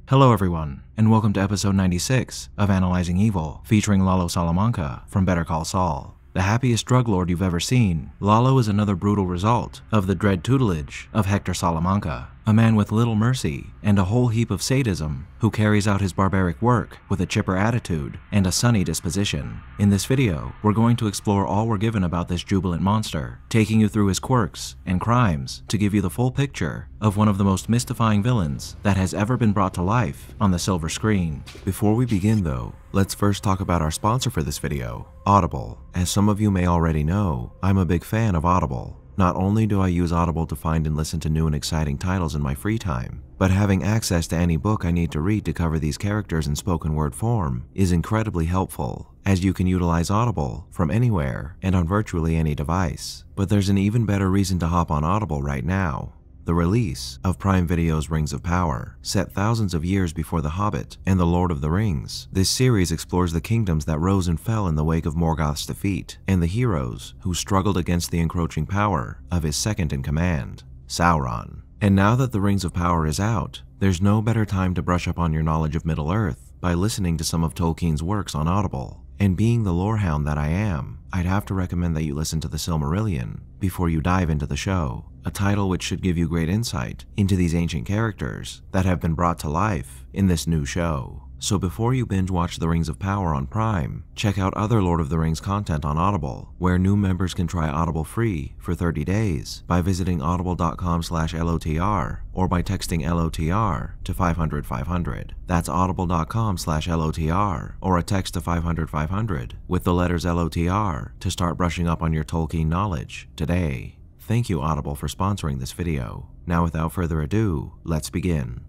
Hello everyone, and welcome to episode 96 of Analyzing Evil, featuring Lalo Salamanca from Better Call Saul. The happiest drug lord you've ever seen, Lalo is another brutal result of the dread tutelage of Hector Salamanca, a man with little mercy and a whole heap of sadism who carries out his barbaric work with a chipper attitude and a sunny disposition. In this video, we're going to explore all we're given about this jubilant monster, taking you through his quirks and crimes to give you the full picture of one of the most mystifying villains that has ever been brought to life on the silver screen. Before we begin though, let's first talk about our sponsor for this video, Audible. As some of you may already know, I'm a big fan of Audible. Not only do I use Audible to find and listen to new and exciting titles in my free time, but having access to any book I need to read to cover these characters in spoken word form is incredibly helpful, as you can utilize Audible from anywhere and on virtually any device. But there's an even better reason to hop on Audible right now. The release of Prime Video's Rings of Power, set thousands of years before The Hobbit and The Lord of the Rings. This series explores the kingdoms that rose and fell in the wake of Morgoth's defeat, and the heroes who struggled against the encroaching power of his second-in-command, Sauron. And now that the Rings of Power is out, there's no better time to brush up on your knowledge of Middle-earth by listening to some of Tolkien's works on Audible. And being the lorehound that I am, I'd have to recommend that you listen to The Silmarillion before you dive into the show, a title which should give you great insight into these ancient characters that have been brought to life in this new show. So before you binge watch The Rings of Power on Prime, check out other Lord of the Rings content on Audible, where new members can try Audible free for 30 days by visiting audible.com/LOTR or by texting LOTR to 500-500. That's audible.com/LOTR or a text to 500-500 with the letters LOTR to start brushing up on your Tolkien knowledge today. Thank you, Audible, for sponsoring this video. Now without further ado, let's begin.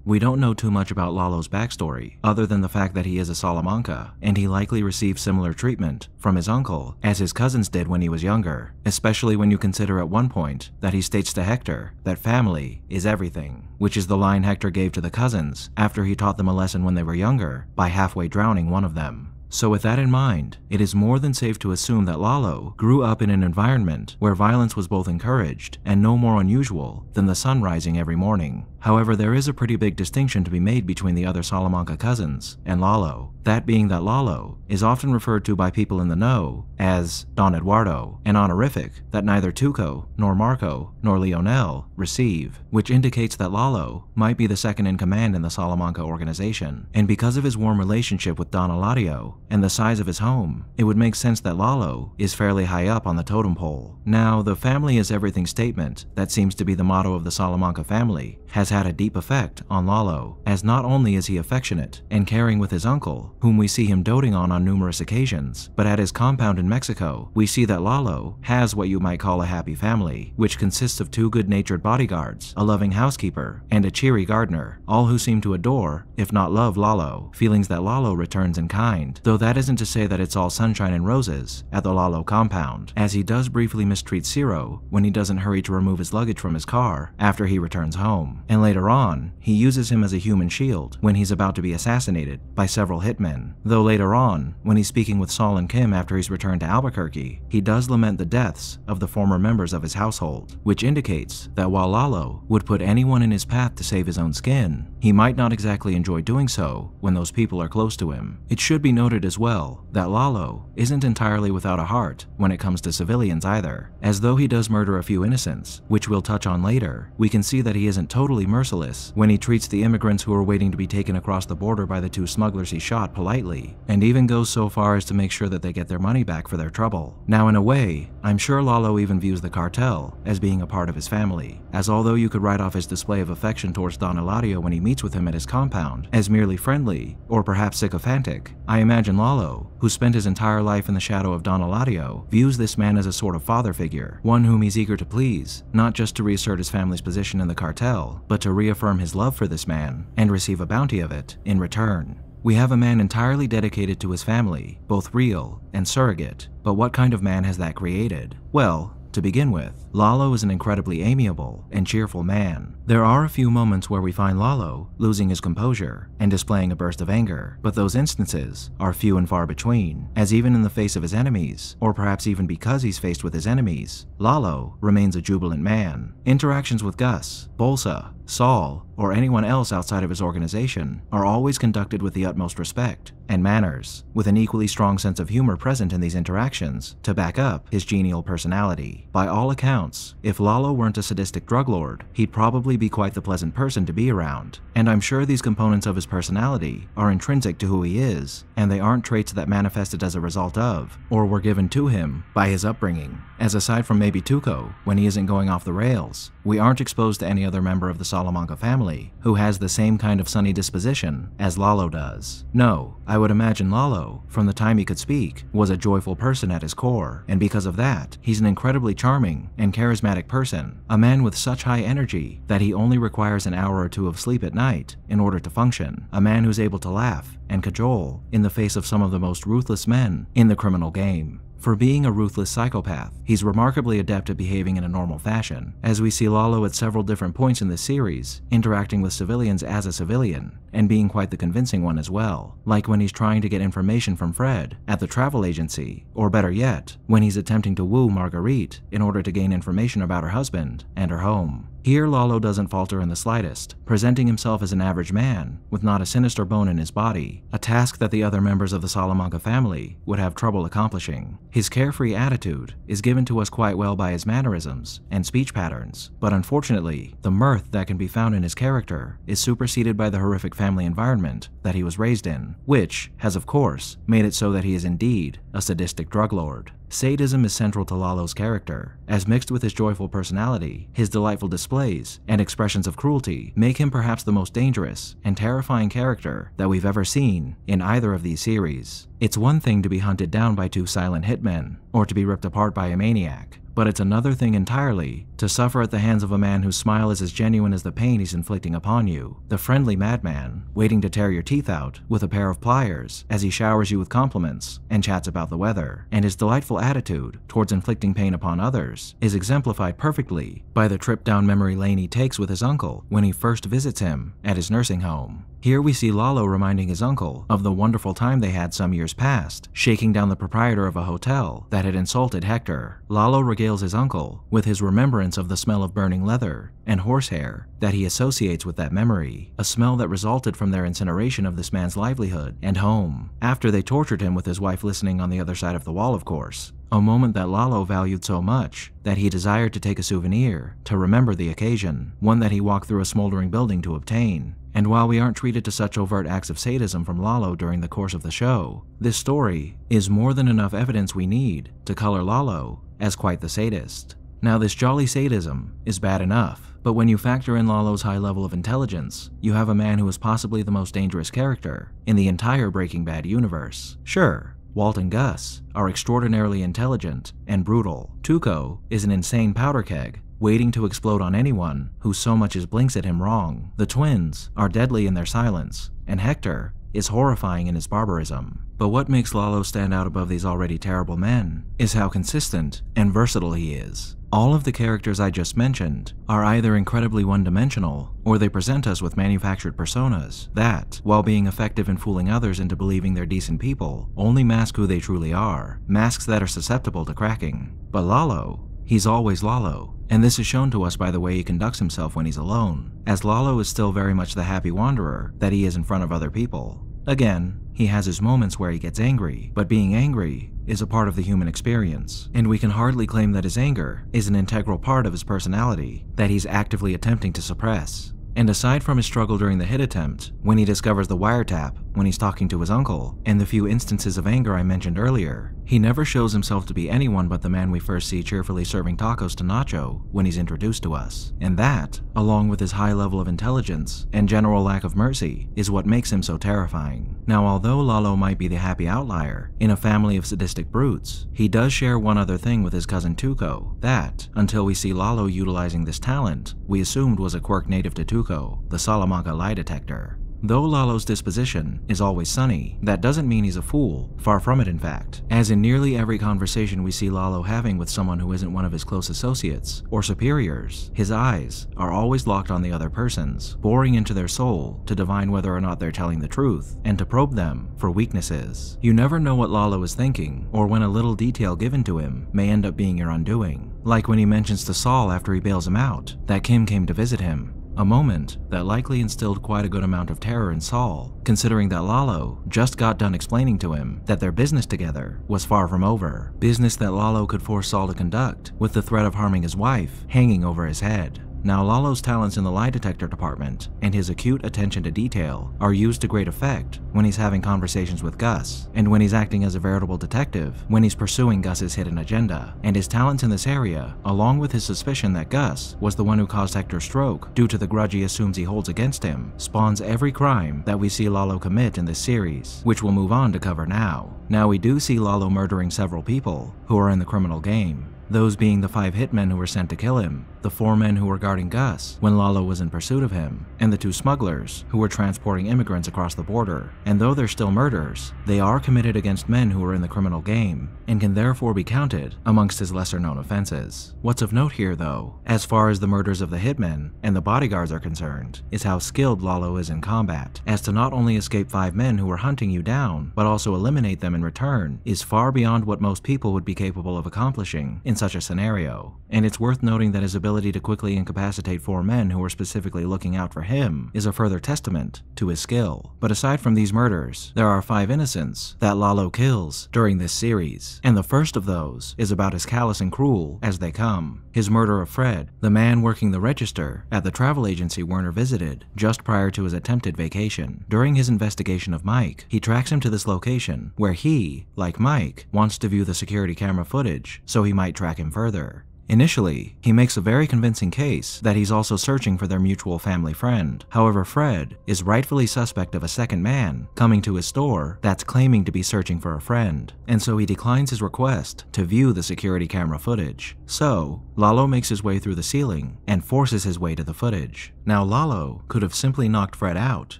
We don't know too much about Lalo's backstory, other than the fact that he is a Salamanca, and he likely received similar treatment from his uncle as his cousins did when he was younger, especially when you consider at one point that he states to Hector that family is everything, which is the line Hector gave to the cousins after he taught them a lesson when they were younger by halfway drowning one of them. So with that in mind, it is more than safe to assume that Lalo grew up in an environment where violence was both encouraged and no more unusual than the sun rising every morning. However, there is a pretty big distinction to be made between the other Salamanca cousins and Lalo, that being that Lalo is often referred to by people in the know as Don Eduardo, an honorific that neither Tuco, nor Marco, nor Lionel receive, which indicates that Lalo might be the second in command in the Salamanca organization. And because of his warm relationship with Don Eladio and the size of his home, it would make sense that Lalo is fairly high up on the totem pole. Now, the family is everything statement that seems to be the motto of the Salamanca family has had a deep effect on Lalo, as not only is he affectionate and caring with his uncle, whom we see him doting on numerous occasions, but at his compound in Mexico, we see that Lalo has what you might call a happy family, which consists of two good-natured bodyguards, a loving housekeeper, and a cheery gardener, all who seem to adore, if not love Lalo, feelings that Lalo returns in kind, though that isn't to say that it's all sunshine and roses at the Lalo compound, as he does briefly mistreat Ciro when he doesn't hurry to remove his luggage from his car after he returns home. And later on, he uses him as a human shield when he's about to be assassinated by several hitmen. Though later on, when he's speaking with Saul and Kim after he's returned to Albuquerque, he does lament the deaths of the former members of his household, which indicates that while Lalo would put anyone in his path to save his own skin, he might not exactly enjoy doing so when those people are close to him. It should be noted as well that Lalo isn't entirely without a heart when it comes to civilians either. As though he does murder a few innocents, which we'll touch on later, we can see that he isn't totally merciless when he treats the immigrants who are waiting to be taken across the border by the two smugglers he shot politely, and even goes so far as to make sure that they get their money back for their trouble. Now in a way, I'm sure Lalo even views the cartel as being a part of his family, as although you could write off his display of affection towards Don Eladio when he meets with him at his compound as merely friendly, or perhaps sycophantic, I imagine Lalo, who spent his entire life in the shadow of Don Eladio, views this man as a sort of father figure, one whom he's eager to please, not just to reassert his family's position in the cartel, but to reaffirm his love for this man and receive a bounty of it in return. We have a man entirely dedicated to his family, both real and surrogate, but what kind of man has that created? Well, to begin with, Lalo is an incredibly amiable and cheerful man. There are a few moments where we find Lalo losing his composure and displaying a burst of anger, but those instances are few and far between, as even in the face of his enemies, or perhaps even because he's faced with his enemies, Lalo remains a jubilant man. Interactions with Gus, Bolsa, Saul, or anyone else outside of his organization, are always conducted with the utmost respect and manners, with an equally strong sense of humor present in these interactions to back up his genial personality. By all accounts, if Lalo weren't a sadistic drug lord, he'd probably be quite the pleasant person to be around, and I'm sure these components of his personality are intrinsic to who he is, and they aren't traits that manifested as a result of, or were given to him by his upbringing, as aside from maybe Tuco, when he isn't going off the rails, we aren't exposed to any other member of the Salamanca family who has the same kind of sunny disposition as Lalo does. No, I would imagine Lalo, from the time he could speak, was a joyful person at his core, and because of that, he's an incredibly charming and charismatic person, a man with such high energy that he only requires an hour or two of sleep at night in order to function, a man who's able to laugh and cajole in the face of some of the most ruthless men in the criminal game. For being a ruthless psychopath, he's remarkably adept at behaving in a normal fashion, as we see Lalo at several different points in this series, interacting with civilians as a civilian, and being quite the convincing one as well, like when he's trying to get information from Fred at the travel agency, or better yet, when he's attempting to woo Marguerite in order to gain information about her husband and her home. Here Lalo doesn't falter in the slightest, presenting himself as an average man with not a sinister bone in his body, a task that the other members of the Salamanca family would have trouble accomplishing. His carefree attitude is given to us quite well by his mannerisms and speech patterns, but unfortunately, the mirth that can be found in his character is superseded by the horrific family environment that he was raised in, which has of course made it so that he is indeed a sadistic drug lord. Sadism is central to Lalo's character, as mixed with his joyful personality, his delightful displays, and expressions of cruelty make him perhaps the most dangerous and terrifying character that we've ever seen in either of these series. It's one thing to be hunted down by two silent hitmen, or to be ripped apart by a maniac, but it's another thing entirely to suffer at the hands of a man whose smile is as genuine as the pain he's inflicting upon you, the friendly madman waiting to tear your teeth out with a pair of pliers as he showers you with compliments and chats about the weather, and his delightful attitude towards inflicting pain upon others is exemplified perfectly by the trip down memory lane he takes with his uncle when he first visits him at his nursing home. Here we see Lalo reminding his uncle of the wonderful time they had some years past, shaking down the proprietor of a hotel that had insulted Hector. Lalo regales his uncle with his remembrance of the smell of burning leather and horsehair that he associates with that memory, a smell that resulted from their incineration of this man's livelihood and home, after they tortured him with his wife listening on the other side of the wall, of course. A moment that Lalo valued so much that he desired to take a souvenir to remember the occasion, one that he walked through a smoldering building to obtain. And while we aren't treated to such overt acts of sadism from Lalo during the course of the show, this story is more than enough evidence we need to color Lalo as quite the sadist. Now, this jolly sadism is bad enough, but when you factor in Lalo's high level of intelligence, you have a man who is possibly the most dangerous character in the entire Breaking Bad universe. Sure, Walt and Gus are extraordinarily intelligent and brutal. Tuco is an insane powder keg, waiting to explode on anyone who so much as blinks at him wrong. The twins are deadly in their silence, and Hector is horrifying in his barbarism. But what makes Lalo stand out above these already terrible men is how consistent and versatile he is. All of the characters I just mentioned are either incredibly one-dimensional, or they present us with manufactured personas that, while being effective in fooling others into believing they're decent people, only mask who they truly are, masks that are susceptible to cracking. But Lalo, he's always Lalo, and this is shown to us by the way he conducts himself when he's alone, as Lalo is still very much the happy wanderer that he is in front of other people. Again, he has his moments where he gets angry, but being angry is a part of the human experience, and we can hardly claim that his anger is an integral part of his personality that he's actively attempting to suppress. And aside from his struggle during the hit attempt, when he discovers the wiretap, when he's talking to his uncle, and the few instances of anger I mentioned earlier, he never shows himself to be anyone but the man we first see cheerfully serving tacos to Nacho when he's introduced to us. And that, along with his high level of intelligence and general lack of mercy, is what makes him so terrifying. Now, although Lalo might be the happy outlier in a family of sadistic brutes, he does share one other thing with his cousin Tuco that, until we see Lalo utilizing this talent, we assumed was a quirk native to Tuco, the Salamanca lie detector. Though Lalo's disposition is always sunny, that doesn't mean he's a fool, far from it in fact, as in nearly every conversation we see Lalo having with someone who isn't one of his close associates or superiors, his eyes are always locked on the other person's, boring into their soul to divine whether or not they're telling the truth, and to probe them for weaknesses. You never know what Lalo is thinking, or when a little detail given to him may end up being your undoing, like when he mentions to Saul after he bails him out that Kim came to visit him. a moment that likely instilled quite a good amount of terror in Saul, considering that Lalo just got done explaining to him that their business together was far from over, business that Lalo could force Saul to conduct with the threat of harming his wife hanging over his head. Now, Lalo's talents in the lie detector department and his acute attention to detail are used to great effect when he's having conversations with Gus, and when he's acting as a veritable detective when he's pursuing Gus's hidden agenda. And his talents in this area, along with his suspicion that Gus was the one who caused Hector's stroke due to the grudge he assumes he holds against him, spawns every crime that we see Lalo commit in this series, which we'll move on to cover now. Now, we do see Lalo murdering several people who are in the criminal game, those being the 5 hitmen who were sent to kill him, the 4 men who were guarding Gus when Lalo was in pursuit of him, and the 2 smugglers who were transporting immigrants across the border. And though they're still murders, they are committed against men who are in the criminal game, and can therefore be counted amongst his lesser-known offenses. What's of note here, though, as far as the murders of the hitmen and the bodyguards are concerned, is how skilled Lalo is in combat, as to not only escape 5 men who were hunting you down, but also eliminate them in return, is far beyond what most people would be capable of accomplishing in such a scenario. And it's worth noting that his ability to quickly incapacitate 4 men who were specifically looking out for him is a further testament to his skill. But aside from these murders, there are 5 innocents that Lalo kills during this series, and the first of those is about as callous and cruel as they come. His murder of Fred, the man working the register at the travel agency Werner visited just prior to his attempted vacation. During his investigation of Mike, he tracks him to this location where he, like Mike, wants to view the security camera footage so he might track him further. Initially, he makes a very convincing case that he's also searching for their mutual family friend. However, Fred is rightfully suspect of a second man coming to his store that's claiming to be searching for a friend, and so he declines his request to view the security camera footage. So, Lalo makes his way through the ceiling and forces his way to the footage. Now, Lalo could have simply knocked Fred out,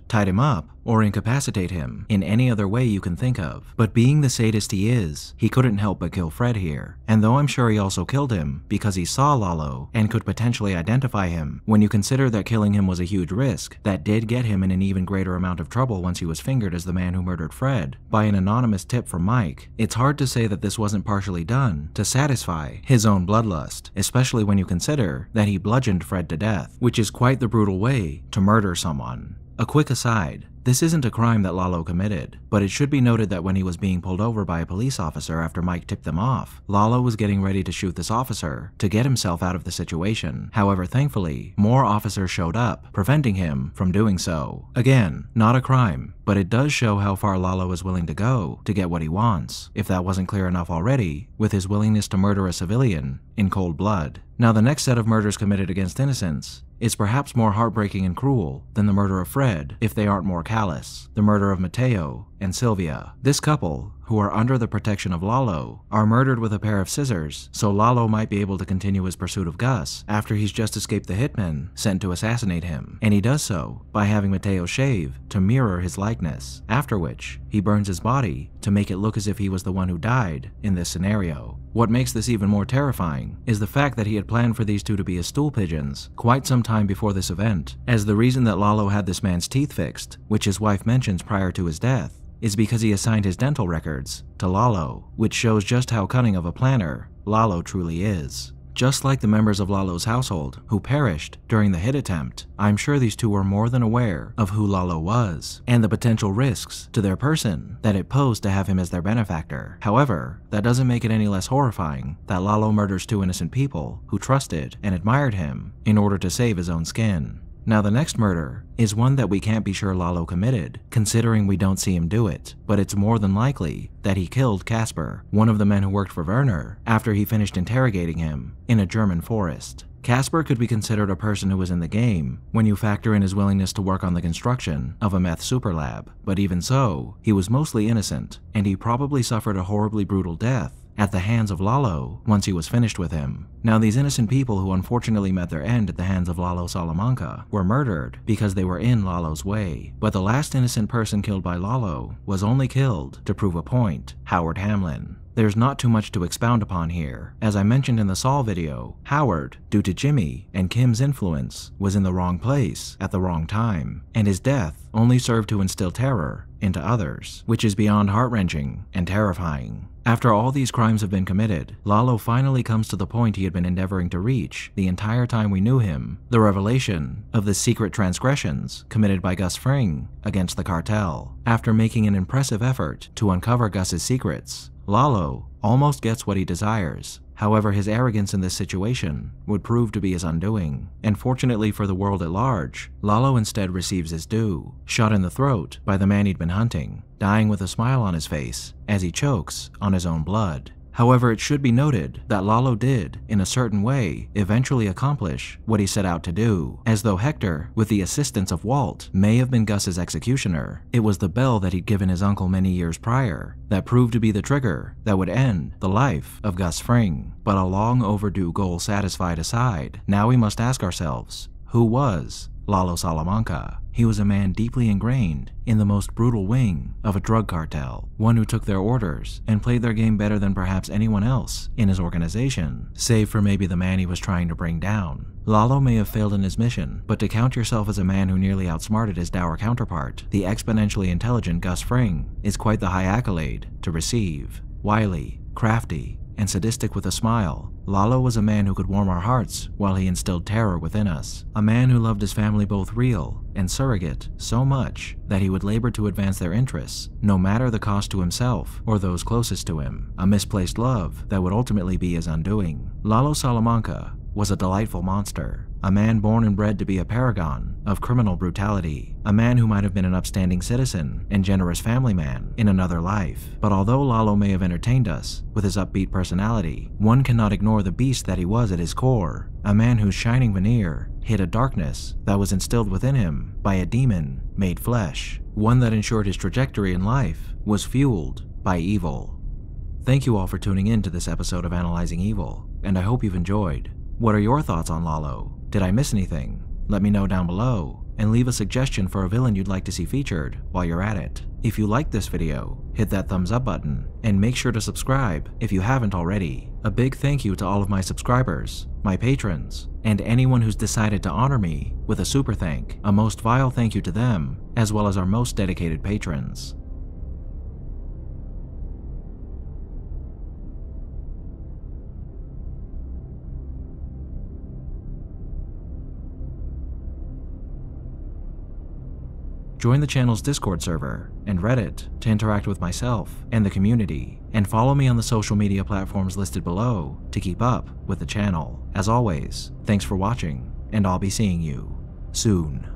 tied him up, or incapacitate him in any other way you can think of. But being the sadist he is, he couldn't help but kill Fred here. And though I'm sure he also killed him because he saw Lalo and could potentially identify him, when you consider that killing him was a huge risk that did get him in an even greater amount of trouble once he was fingered as the man who murdered Fred by an anonymous tip from Mike, it's hard to say that this wasn't partially done to satisfy his own bloodlust, especially when you consider that he bludgeoned Fred to death, which is quite the brutal way to murder someone. A quick aside, this isn't a crime that Lalo committed, but it should be noted that when he was being pulled over by a police officer after Mike tipped them off, Lalo was getting ready to shoot this officer to get himself out of the situation. However, thankfully, more officers showed up, preventing him from doing so. Again, not a crime, but it does show how far Lalo is willing to go to get what he wants, if that wasn't clear enough already, with his willingness to murder a civilian in cold blood. Now, the next set of murders committed against innocents is perhaps more heartbreaking and cruel than the murder of Fred, if they aren't more callous: the murder of Mateo and Sylvia. This couple, who are under the protection of Lalo, are murdered with a pair of scissors so Lalo might be able to continue his pursuit of Gus after he's just escaped the hitmen sent to assassinate him, and he does so by having Mateo shave to mirror his likeness, after which he burns his body to make it look as if he was the one who died in this scenario. What makes this even more terrifying is the fact that he had planned for these 2 to be his stool pigeons quite some time before this event, as the reason that Lalo had this man's teeth fixed, which his wife mentions prior to his death, is because he assigned his dental records to Lalo, which shows just how cunning of a planner Lalo truly is. Just like the members of Lalo's household who perished during the hit attempt, I'm sure these 2 were more than aware of who Lalo was and the potential risks to their person that it posed to have him as their benefactor. However, that doesn't make it any less horrifying that Lalo murders 2 innocent people who trusted and admired him in order to save his own skin. Now, the next murder is one that we can't be sure Lalo committed, considering we don't see him do it, but it's more than likely that he killed Casper, one of the men who worked for Werner, after he finished interrogating him in a German forest. Casper could be considered a person who was in the game when you factor in his willingness to work on the construction of a meth superlab, but even so, he was mostly innocent, and he probably suffered a horribly brutal death at the hands of Lalo once he was finished with him. Now, these innocent people who unfortunately met their end at the hands of Lalo Salamanca were murdered because they were in Lalo's way, but the last innocent person killed by Lalo was only killed to prove a point: Howard Hamlin. There's not too much to expound upon here. As I mentioned in the Saul video, Howard, due to Jimmy and Kim's influence, was in the wrong place at the wrong time, and his death only served to instill terror into others, which is beyond heart-wrenching and terrifying. After all these crimes have been committed, Lalo finally comes to the point he had been endeavoring to reach the entire time we knew him, the revelation of the secret transgressions committed by Gus Fring against the cartel. After making an impressive effort to uncover Gus's secrets, Lalo almost gets what he desires. However, his arrogance in this situation would prove to be his undoing, and fortunately for the world at large, Lalo instead receives his due, shot in the throat by the man he'd been hunting, dying with a smile on his face as he chokes on his own blood. However, it should be noted that Lalo did, in a certain way, eventually accomplish what he set out to do, as though Hector, with the assistance of Walt, may have been Gus's executioner. It was the bell that he'd given his uncle many years prior that proved to be the trigger that would end the life of Gus Fring. But a long overdue goal satisfied aside, now we must ask ourselves, who was Lalo Salamanca? He was a man deeply ingrained in the most brutal wing of a drug cartel, one who took their orders and played their game better than perhaps anyone else in his organization, save for maybe the man he was trying to bring down. Lalo may have failed in his mission, but to count yourself as a man who nearly outsmarted his dour counterpart, the exponentially intelligent Gus Fring, is quite the high accolade to receive. Wily, crafty, and sadistic with a smile, Lalo was a man who could warm our hearts while he instilled terror within us. A man who loved his family, both real and surrogate, so much that he would labor to advance their interests, no matter the cost to himself or those closest to him. A misplaced love that would ultimately be his undoing. Lalo Salamanca was a delightful monster, a man born and bred to be a paragon of criminal brutality, a man who might have been an upstanding citizen and generous family man in another life. But although Lalo may have entertained us with his upbeat personality, one cannot ignore the beast that he was at his core, a man whose shining veneer hid a darkness that was instilled within him by a demon made flesh, one that ensured his trajectory in life was fueled by evil. Thank you all for tuning in to this episode of Analyzing Evil, and I hope you've enjoyed. What are your thoughts on Lalo? Did I miss anything? Let me know down below, and leave a suggestion for a villain you'd like to see featured while you're at it. If you liked this video, hit that thumbs up button, and make sure to subscribe if you haven't already. A big thank you to all of my subscribers, my patrons, and anyone who's decided to honor me with a super thank. A most vile thank you to them, as well as our most dedicated patrons. Join the channel's Discord server and Reddit to interact with myself and the community, and follow me on the social media platforms listed below to keep up with the channel. As always, thanks for watching, and I'll be seeing you soon.